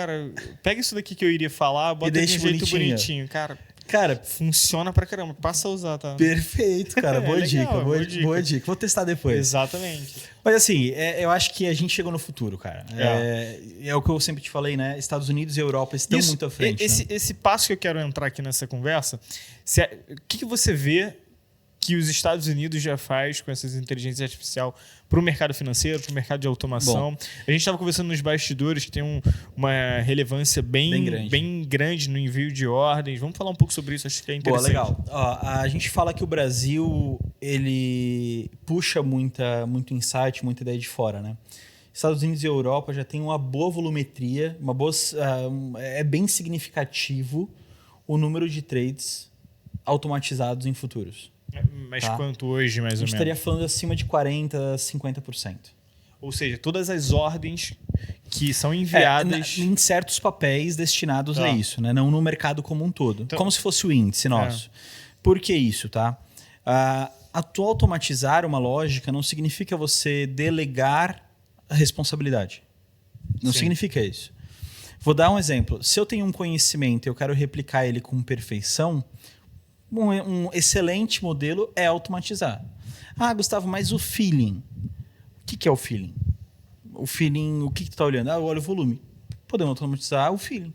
pega isso daqui que eu iria falar, bota de um jeito bonitinho. Cara, funciona pra caramba. Passa a usar, tá? Perfeito, cara. Boa dica. Vou testar depois. Exatamente. Mas assim, eu acho que a gente chegou no futuro, cara. É o que eu sempre te falei, né? Estados Unidos e Europa estão muito à frente. Esse passo que eu quero entrar aqui nessa conversa, o que você vê que os Estados Unidos já faz com essas inteligências artificiais para o mercado financeiro, para o mercado de automação? A gente estava conversando nos bastidores que tem uma relevância bem grande no envio de ordens. Vamos falar um pouco sobre isso, acho que é interessante. Legal. A gente fala que o Brasil ele puxa muito insight, muita ideia de fora, né? Estados Unidos e Europa já tem uma boa volumetria, é bem significativo o número de trades automatizados em futuros. Mas quanto hoje, mais ou menos? A gente estaria falando acima de 40%, 50%. Ou seja, todas as ordens que são enviadas... em certos papéis destinados a isso, né? Não no mercado como um todo. Então, como se fosse o índice nosso. Por que isso, tá? Automatizar uma lógica não significa você delegar a responsabilidade. Não significa isso. Vou dar um exemplo. Se eu tenho um conhecimento e eu quero replicar ele com perfeição, um excelente modelo é automatizar. Gustavo, mas o feeling... O que é o feeling? O feeling, o que tu está olhando? Olha o volume. Podemos automatizar o feeling.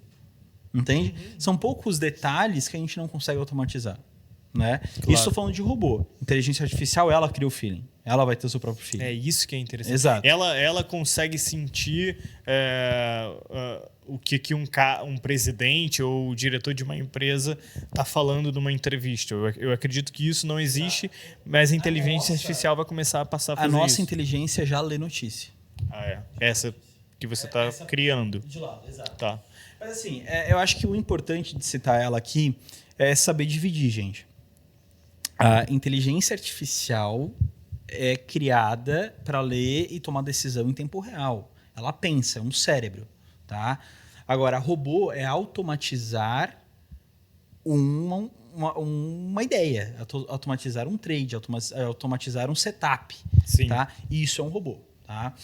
Entende? São poucos detalhes que a gente não consegue automatizar. Né? Claro. Isso estou falando de robô. Inteligência artificial, ela cria o feeling. Ela vai ter o seu próprio feeling. É isso que é interessante. Exato. Ela consegue sentir o que um presidente ou o diretor de uma empresa está falando numa entrevista. Eu acredito que isso não existe, mas a inteligência artificial vai começar a passar a fazer isso. A nossa inteligência já lê notícia. Essa que você está criando. De lado, exato. Tá. Mas assim, eu acho que o importante de citar ela aqui é saber dividir, gente. A inteligência artificial é criada para ler e tomar decisão em tempo real. Ela pensa, é um cérebro. Tá? Agora, robô é automatizar uma ideia, automatizar um trade, automatizar um setup. Sim. Tá? E isso é um robô. Tá?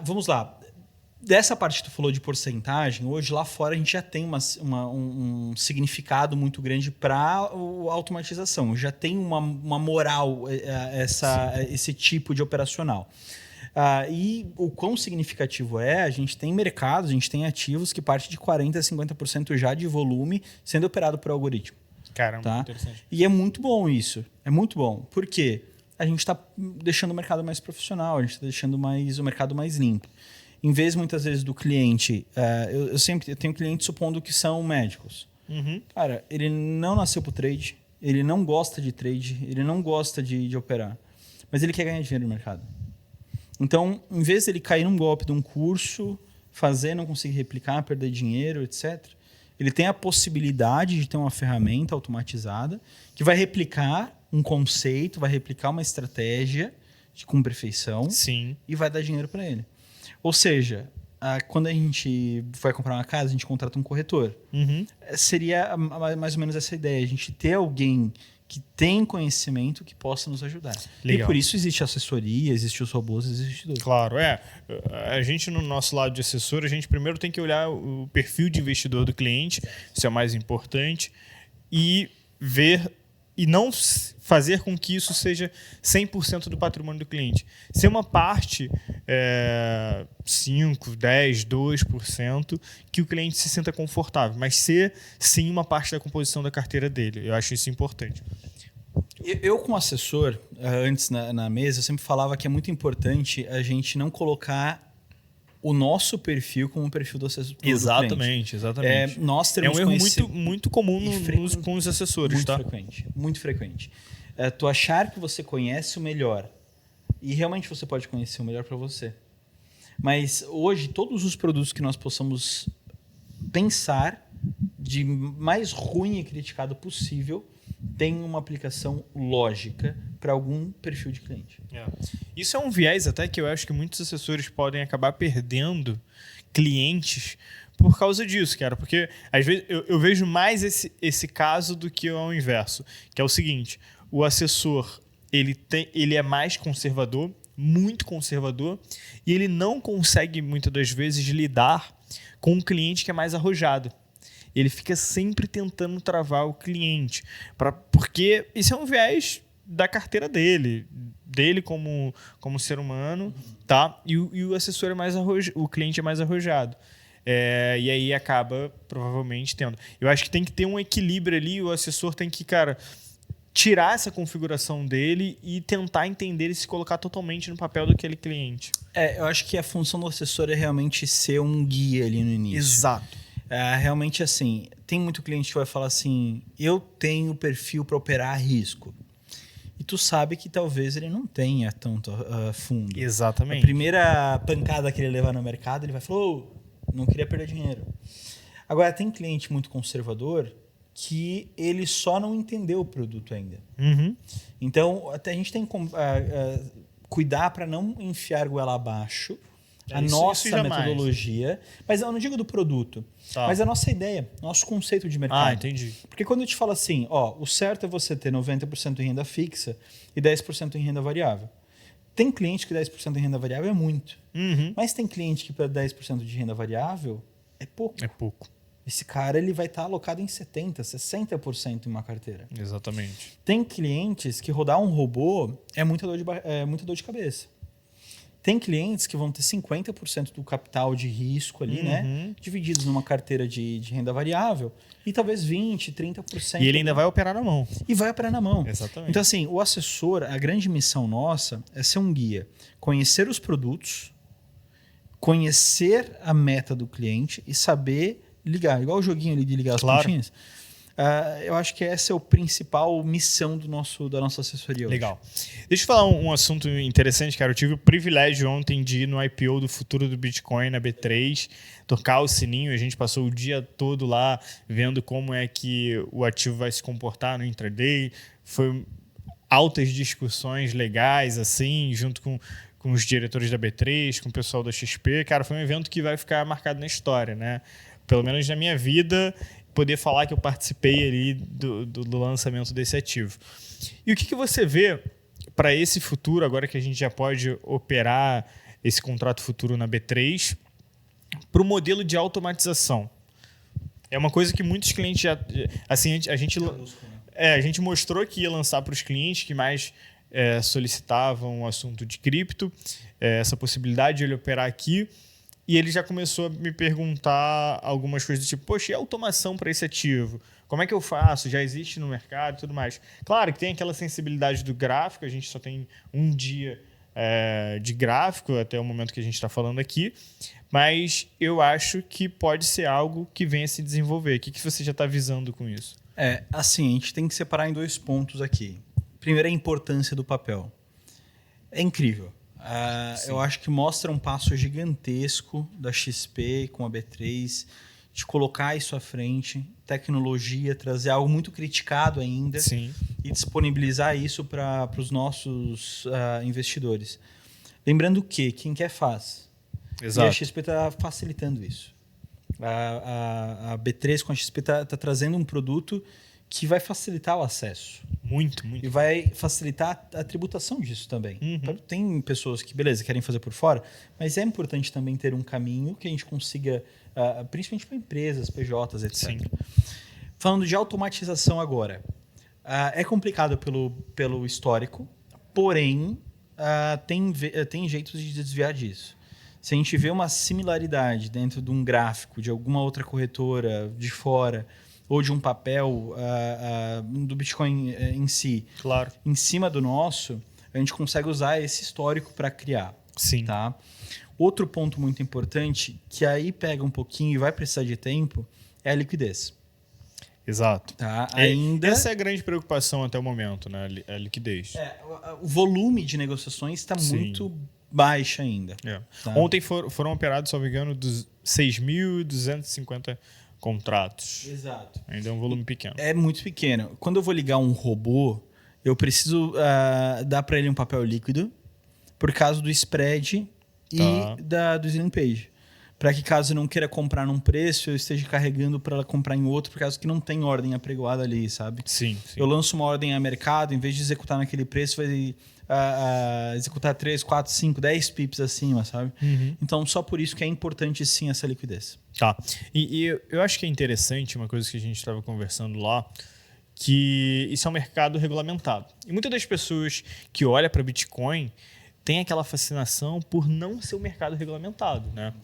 Vamos lá. Dessa parte que tu falou de porcentagem, hoje lá fora a gente já tem um significado muito grande para a automatização. Já tem uma moral esse tipo de operacional. E o quão significativo a gente tem mercados, a gente tem ativos que parte de 40% a 50% já de volume sendo operado por algoritmo. Caramba, tá? Interessante. E é muito bom isso. É muito bom. Por quê? A gente está deixando o mercado mais profissional, a gente está deixando o mercado mais limpo. Em vez, muitas vezes, do cliente... eu tenho clientes supondo que são médicos. Uhum. Cara, ele não nasceu para o trade, ele não gosta de trade, ele não gosta de operar, mas ele quer ganhar dinheiro no mercado. Então, em vez de ele cair num golpe de um curso, não conseguir replicar, perder dinheiro, etc., ele tem a possibilidade de ter uma ferramenta automatizada que vai replicar um conceito, vai replicar uma estratégia com perfeição. Sim. E vai dar dinheiro para ele. Ou seja, quando a gente vai comprar uma casa, a gente contrata um corretor. Uhum. Seria mais ou menos essa ideia, a gente ter alguém que tem conhecimento que possa nos ajudar. Legal. E por isso existe assessoria, existe os robôs, existe tudo. Claro, a gente no nosso lado de assessor, a gente primeiro tem que olhar o perfil de investidor do cliente, isso é o mais importante, e ver e não fazer com que isso seja 100% do patrimônio do cliente. Ser uma parte, 5%, 10%, 2%, que o cliente se sinta confortável, mas ser, sim, uma parte da composição da carteira dele. Eu acho isso importante. Eu como assessor, antes na mesa, eu sempre falava que é muito importante a gente não colocar o nosso perfil como o perfil do assessor. Exatamente. Nós termos um erro muito comum com os assessores. Muito frequente. Tu achar que você conhece o melhor, e realmente você pode conhecer o melhor para você. Mas hoje, todos os produtos que nós possamos pensar de mais ruim e criticado possível tem uma aplicação lógica para algum perfil de cliente. Isso é um viés até que eu acho que muitos assessores podem acabar perdendo clientes por causa disso, cara. Porque às vezes eu vejo mais esse caso do que ao inverso, que é o seguinte: o assessor ele é mais conservador, muito conservador, e ele não consegue muitas das vezes lidar com um cliente que é mais arrojado. Ele fica sempre tentando travar o cliente, porque isso é um viés da carteira dele como ser humano, tá? E o assessor é mais o cliente é mais arrojado. E aí acaba provavelmente tendo. Eu acho que tem que ter um equilíbrio ali, o assessor tem que, tirar essa configuração dele e tentar entender e se colocar totalmente no papel daquele cliente. Eu acho que a função do assessor é realmente ser um guia ali no início. Exato. Realmente, assim, tem muito cliente que vai falar assim, eu tenho perfil para operar a risco. E tu sabe que talvez ele não tenha tanto fundo. Exatamente. A primeira pancada que ele levar no mercado, ele vai falar, não queria perder dinheiro. Agora, tem cliente muito conservador que ele só não entendeu o produto ainda. Uhum. Então, até a gente tem que cuidar para não enfiar goela abaixo a nossa metodologia. Mas eu não digo do produto, mas a nossa ideia, nosso conceito de mercado. Entendi. Porque quando eu te falo assim, o certo é você ter 90% em renda fixa e 10% em renda variável. Tem cliente que 10% em renda variável é muito. Uhum. Mas tem cliente que para 10% de renda variável é pouco. É pouco. Esse cara ele vai estar alocado em 70%, 60% em uma carteira. Exatamente. Tem clientes que rodar um robô é muita dor de cabeça. Tem clientes que vão ter 50% do capital de risco ali, né? Divididos numa carteira de renda variável e talvez 20%, 30%. E ele ainda vai operar na mão. E vai operar na mão. Exatamente. Então, assim, o assessor, a grande missão nossa é ser um guia. Conhecer os produtos, conhecer a meta do cliente e saber ligar. Igual o joguinho ali de ligar as pontinhas. Eu acho que essa é a principal missão da nossa assessoria hoje. Legal. Deixa eu falar um assunto interessante, cara. Eu tive o privilégio ontem de ir no IPO do futuro do Bitcoin na B3, tocar o sininho. A gente passou o dia todo lá vendo como é que o ativo vai se comportar no intraday. Foi altas discussões legais, assim, junto com os diretores da B3, com o pessoal da XP. Cara, foi um evento que vai ficar marcado na história, né? Pelo menos na minha vida, poder falar que eu participei ali do lançamento desse ativo. E o que você vê para esse futuro, agora que a gente já pode operar esse contrato futuro na B3, para o modelo de automatização? É uma coisa que muitos clientes já... Assim, a gente mostrou que ia lançar para os clientes que mais solicitavam o assunto de cripto, essa possibilidade de ele operar aqui. E ele já começou a me perguntar algumas coisas do tipo, poxa, e a automação para esse ativo? Como é que eu faço? Já existe no mercado e tudo mais. Claro que tem aquela sensibilidade do gráfico, a gente só tem um dia de gráfico até o momento que a gente está falando aqui, mas eu acho que pode ser algo que venha se desenvolver. O que você já está visando com isso? Assim, a gente tem que separar em 2 pontos aqui. Primeiro, a importância do papel. É incrível. Eu acho que mostra um passo gigantesco da XP com a B3 de colocar isso à frente, tecnologia, trazer algo muito criticado ainda. Sim. E disponibilizar isso para os nossos investidores. Lembrando que quem quer faz. Exato. E a XP está facilitando isso. A B3 com a XP está trazendo um produto que vai facilitar o acesso. Muito. E vai facilitar a tributação disso também. Então, tem pessoas que, beleza, querem fazer por fora, mas é importante também ter um caminho que a gente consiga, principalmente para empresas, PJs, etc. Sim. Falando de automatização agora, é complicado pelo histórico, porém, tem jeitos de desviar disso. Se a gente vê uma similaridade dentro de um gráfico de alguma outra corretora de fora, ou de um papel do Bitcoin em si, claro, em cima do nosso, a gente consegue usar esse histórico para criar. Sim. Tá? Outro ponto muito importante, que aí pega um pouquinho e vai precisar de tempo, é a liquidez. Exato. Tá? Essa é a grande preocupação até o momento, né? A liquidez. O volume de negociações está muito baixo ainda. Tá? Ontem foram operados, se não me engano, 6.250 contratos. Exato. Ainda é um volume pequeno. É muito pequeno. Quando eu vou ligar um robô, eu preciso dar para ele um papel líquido por causa do spread e do Slim Page. Para que caso eu não queira comprar num preço, eu esteja carregando para ela comprar em outro, por causa que não tem ordem apregoada ali, sabe? Sim. Eu lanço uma ordem a mercado, em vez de executar naquele preço, vai executar 3, 4, 5, 10 pips acima, sabe? Então, só por isso que é importante sim essa liquidez. Tá. E eu acho que é interessante uma coisa que a gente estava conversando lá, que isso é um mercado regulamentado. E muitas das pessoas que olham para Bitcoin têm aquela fascinação por não ser um mercado regulamentado, né?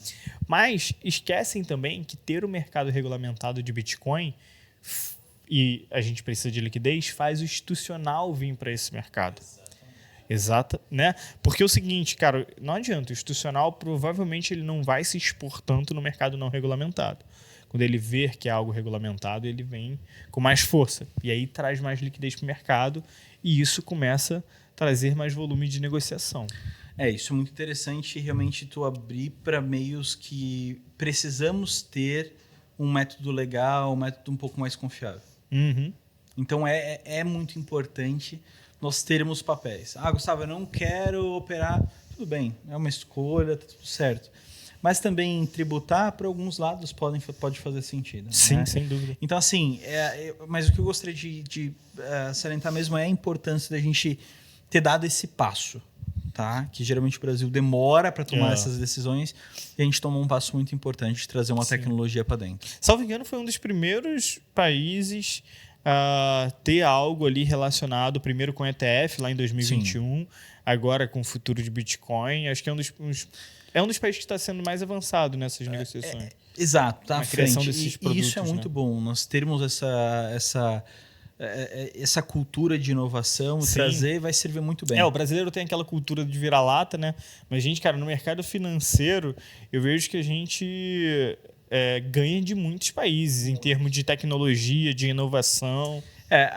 Mas esquecem também que ter o mercado regulamentado de Bitcoin, e a gente precisa de liquidez, faz o institucional vir para esse mercado. Exato, né? Porque é o seguinte, cara, não adianta, o institucional provavelmente ele não vai se expor tanto no mercado não regulamentado. quando ele vê que é algo regulamentado, ele vem com mais força. E aí traz mais liquidez para o mercado e isso começa a trazer mais volume de negociação. Isso é muito interessante, realmente tu abrir para meios que precisamos ter um método legal, um método um pouco mais confiável. Uhum. Então é muito importante nós termos papéis. Gustavo, eu não quero operar. Tudo bem, é uma escolha, tá tudo certo. Mas também tributar para alguns lados pode fazer sentido. Sim, né? sem dúvida. Então, assim, mas o que eu gostaria de salientar mesmo é a importância da gente ter dado esse passo. Tá? Que geralmente o Brasil demora para tomar essas decisões e a gente tomou um passo muito importante de trazer uma tecnologia para dentro. Salvo engano, foi um dos primeiros países a ter algo ali relacionado, primeiro com ETF, lá em 2021, Sim. agora com o futuro de Bitcoin. Acho que é um dos países que está sendo mais avançado nessas negociações. Exato, tá à criação frente. Desses produtos, e isso é muito bom, nós termos essa cultura de inovação, trazer, vai servir muito bem. O brasileiro tem aquela cultura de vira-lata, né? Mas, gente, cara, no mercado financeiro, eu vejo que a gente ganha de muitos países em termos de tecnologia, de inovação.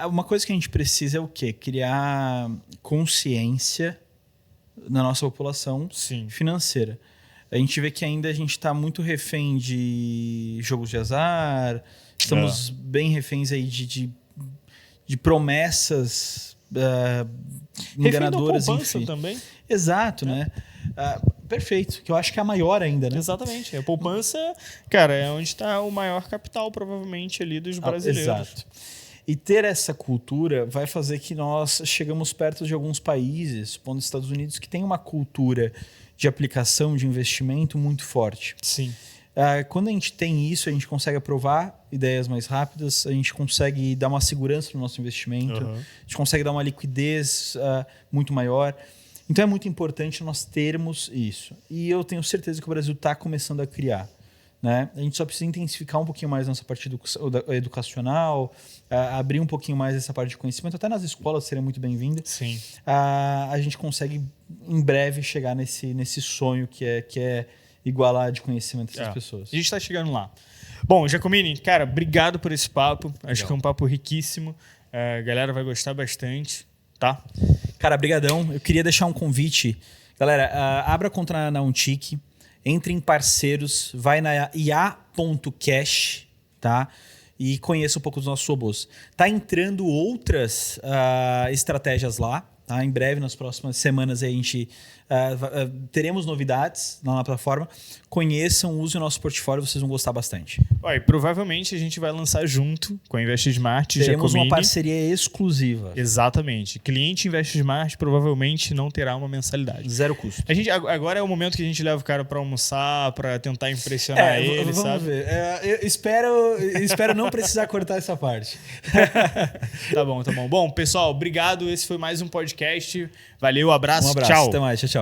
Uma coisa que a gente precisa é o quê? Criar consciência na nossa população financeira. A gente vê que ainda a gente está muito refém de jogos de azar, estamos bem reféns aí de promessas enganadoras, enfim. Também. Exato, né? Perfeito, que eu acho que é a maior ainda, né? Exatamente. A poupança, cara, é onde está o maior capital, provavelmente, ali dos brasileiros. Exato. E ter essa cultura vai fazer que nós chegamos perto de alguns países, como os Estados Unidos, que tem uma cultura de aplicação, de investimento muito forte. Sim. Quando a gente tem isso, a gente consegue aprovar ideias mais rápidas, a gente consegue dar uma segurança no nosso investimento, a gente consegue dar uma liquidez muito maior. Então é muito importante nós termos isso. E eu tenho certeza que o Brasil está começando a criar. Né? A gente só precisa intensificar um pouquinho mais nossa parte educacional, abrir um pouquinho mais essa parte de conhecimento. Até nas escolas seria muito bem-vinda. Sim. A gente consegue, em breve, chegar nesse sonho que é igualar de conhecimento dessas pessoas. A gente está chegando lá. Bom, Giacomini, cara, obrigado por esse papo. Acho que é um papo riquíssimo. A galera vai gostar bastante, tá? Cara, brigadão. Eu queria deixar um convite. Galera, abra conta na Untic, entre em parceiros, vai na ia.cash, tá? E conheça um pouco dos nossos robôs. Tá entrando outras estratégias lá, tá? Em breve, nas próximas semanas, a gente teremos novidades lá na plataforma. Conheçam, usem o nosso portfólio, vocês vão gostar bastante. E provavelmente a gente vai lançar junto com a InvestSmart. Teremos uma parceria exclusiva. Exatamente. Cliente InvestSmart provavelmente não terá uma mensalidade. Zero custo. Agora é o momento que a gente leva o cara para almoçar, para tentar impressionar ele, vamos sabe? Vamos ver. Eu espero não precisar cortar essa parte. Tá bom. Bom, pessoal, obrigado. Esse foi mais um podcast. Valeu, abraço, um abraço, tchau. Até mais, tchau.